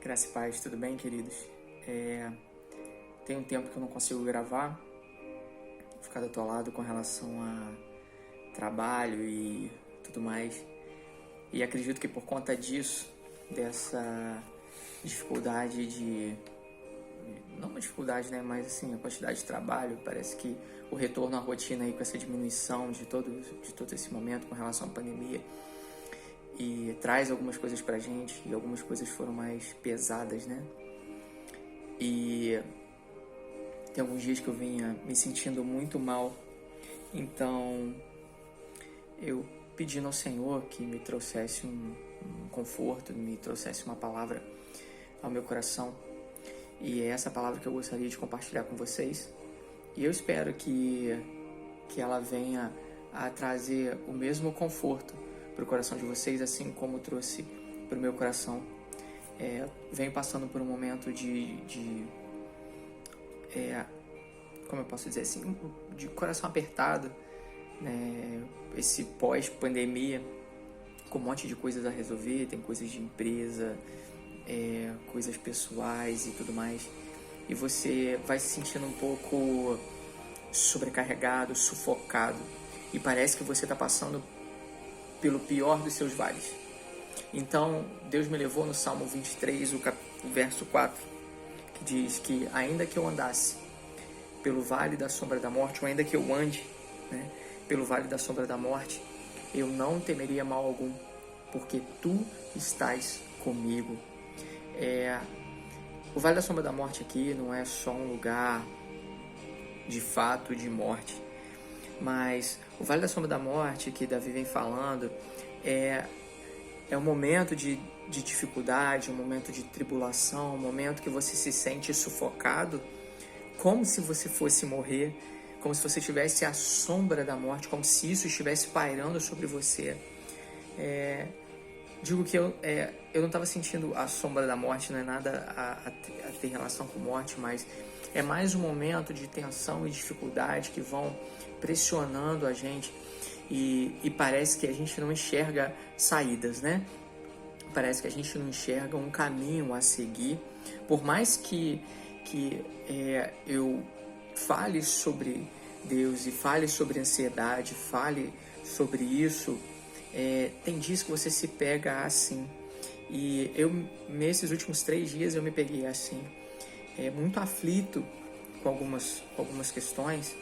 Graça e paz, tudo bem, queridos? Tem um tempo que eu não consigo gravar, ficado atolado com relação a trabalho e tudo mais. E acredito que por conta disso, dessa dificuldade não uma dificuldade, né, mas assim, a quantidade de trabalho, parece que o retorno à rotina aí com essa diminuição de todo esse momento com relação à pandemia, e traz algumas coisas pra gente, e algumas coisas foram mais pesadas, né? E tem alguns dias que eu vinha me sentindo muito mal, então eu pedindo ao Senhor que me trouxesse um conforto, me trouxesse uma palavra ao meu coração, e é essa palavra que eu gostaria de compartilhar com vocês, e eu espero que ela venha a trazer o mesmo conforto para o coração de vocês, assim como trouxe para o meu coração. Venho passando por um momento como eu posso dizer assim, de coração apertado, né? Esse pós-pandemia, com um monte de coisas a resolver, tem coisas de empresa, coisas pessoais e tudo mais, e você vai se sentindo um pouco sobrecarregado, sufocado, e parece que você está passando pelo pior dos seus vales. Então, Deus me levou no Salmo 23, o verso 4, que diz que ainda que eu andasse pelo vale da sombra da morte, ou ainda que eu ande, né, pelo vale da sombra da morte, eu não temeria mal algum, porque tu estás comigo. O vale da sombra da morte aqui não é só um lugar de fato de morte, mas o vale da sombra da morte que Davi vem falando é um momento de dificuldade, um momento de tribulação, um momento que você se sente sufocado, como se você fosse morrer, como se você estivesse à sombra da morte, como se isso estivesse pairando sobre você. Digo que eu não estava sentindo a sombra da morte, não é nada a ter relação com morte, mas é mais um momento de tensão e dificuldade que vão pressionando a gente, e parece que a gente não enxerga saídas, né? Parece que a gente não enxerga um caminho a seguir. Por mais que eu fale sobre Deus e fale sobre ansiedade, fale sobre isso, tem dias que você se pega assim. E eu, nesses últimos 3 dias, eu me peguei assim, muito aflito com algumas questões.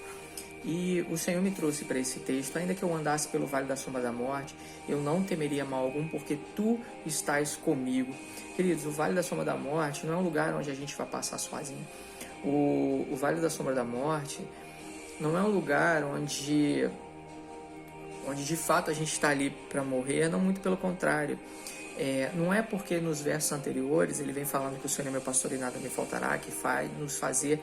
E o Senhor me trouxe para esse texto: ainda que eu andasse pelo vale da sombra da morte, eu não temeria mal algum, porque tu estás comigo. Queridos, o vale da sombra da morte não é um lugar onde a gente vai passar sozinho. O vale da sombra da morte não é um lugar onde de fato a gente está ali para morrer, não, muito pelo contrário. Não é porque nos versos anteriores ele vem falando que o Senhor é meu pastor e nada me faltará, que vai nos fazer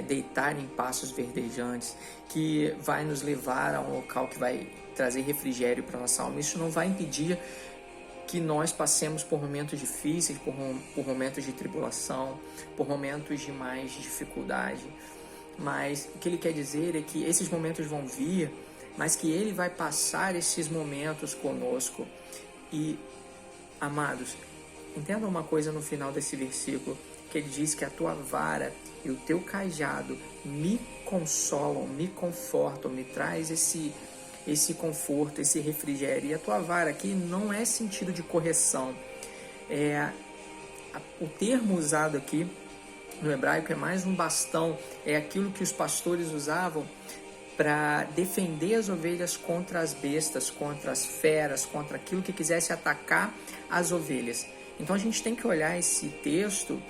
deitar em pastos verdejantes, que vai nos levar a um local que vai trazer refrigério para nossa alma. Isso não vai impedir que nós passemos por momentos difíceis, por momentos de tribulação, por momentos de mais dificuldade. Mas o que ele quer dizer é que esses momentos vão vir, mas que ele vai passar esses momentos conosco. E, amados, entenda uma coisa no final desse versículo, que ele diz que a tua vara e o teu cajado me consolam, me confortam, me traz esse conforto, esse refrigério. E a tua vara aqui não é sentido de correção. O termo usado aqui no hebraico é mais um bastão, é aquilo que os pastores usavam para defender as ovelhas contra as bestas, contra as feras, contra aquilo que quisesse atacar as ovelhas. Então a gente tem que olhar esse texto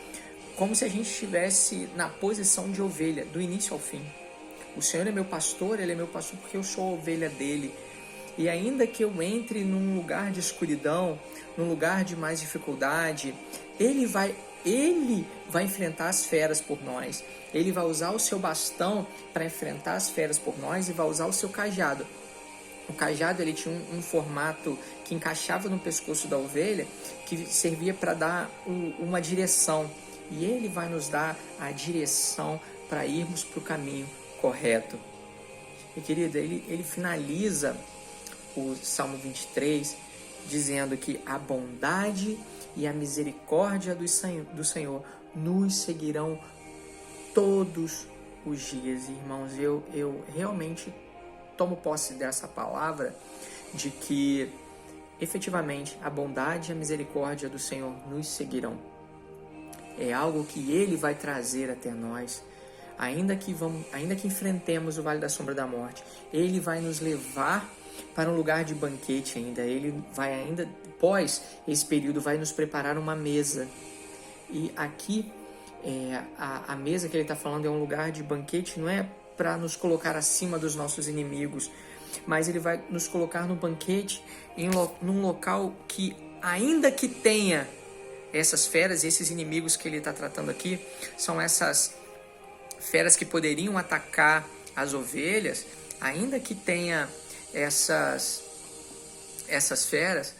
como se a gente estivesse na posição de ovelha, do início ao fim. O Senhor é meu pastor, Ele é meu pastor porque eu sou a ovelha dEle. E ainda que eu entre num lugar de escuridão, num lugar de mais dificuldade, Ele vai enfrentar as feras por nós. Ele vai usar o seu bastão para enfrentar as feras por nós, e vai usar o seu cajado. O cajado, ele tinha um formato que encaixava no pescoço da ovelha, que servia para dar uma direção. E ele vai nos dar a direção para irmos para o caminho correto. E, querido, ele finaliza o Salmo 23 dizendo que a bondade e a misericórdia do Senhor nos seguirão todos os dias. Irmãos, eu realmente tomo posse dessa palavra de que efetivamente a bondade e a misericórdia do Senhor nos seguirão. É algo que Ele vai trazer até nós. Ainda que enfrentemos o vale da sombra da morte, Ele vai nos levar para um lugar de banquete ainda. Ele vai ainda, após esse período, vai nos preparar uma mesa. E aqui, a mesa que ele está falando é um lugar de banquete, não é para nos colocar acima dos nossos inimigos, mas ele vai nos colocar no banquete num local que, ainda que tenha essas feras, esses inimigos que ele está tratando aqui, são essas feras que poderiam atacar as ovelhas, ainda que tenha essas feras,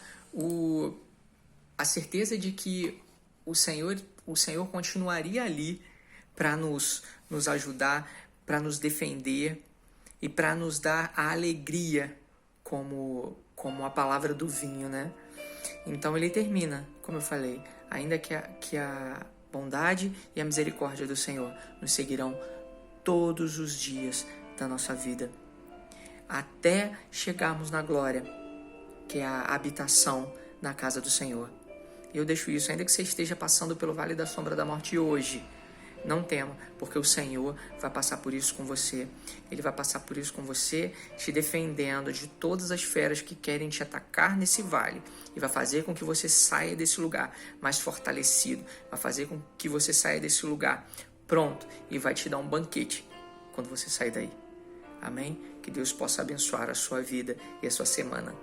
a certeza de que o Senhor continuaria ali para nos ajudar, para nos defender e para nos dar a alegria, como a palavra do vinho, né? Então ele termina, como eu falei, ainda que a bondade e a misericórdia do Senhor nos seguirão todos os dias da nossa vida, até chegarmos na glória, que é a habitação na casa do Senhor. E eu deixo isso, ainda que você esteja passando pelo vale da sombra da morte hoje, não tema, porque o Senhor vai passar por isso com você. Ele vai passar por isso com você, te defendendo de todas as feras que querem te atacar nesse vale. E vai fazer com que você saia desse lugar mais fortalecido. Vai fazer com que você saia desse lugar pronto. E vai te dar um banquete quando você sair daí. Amém? Que Deus possa abençoar a sua vida e a sua semana.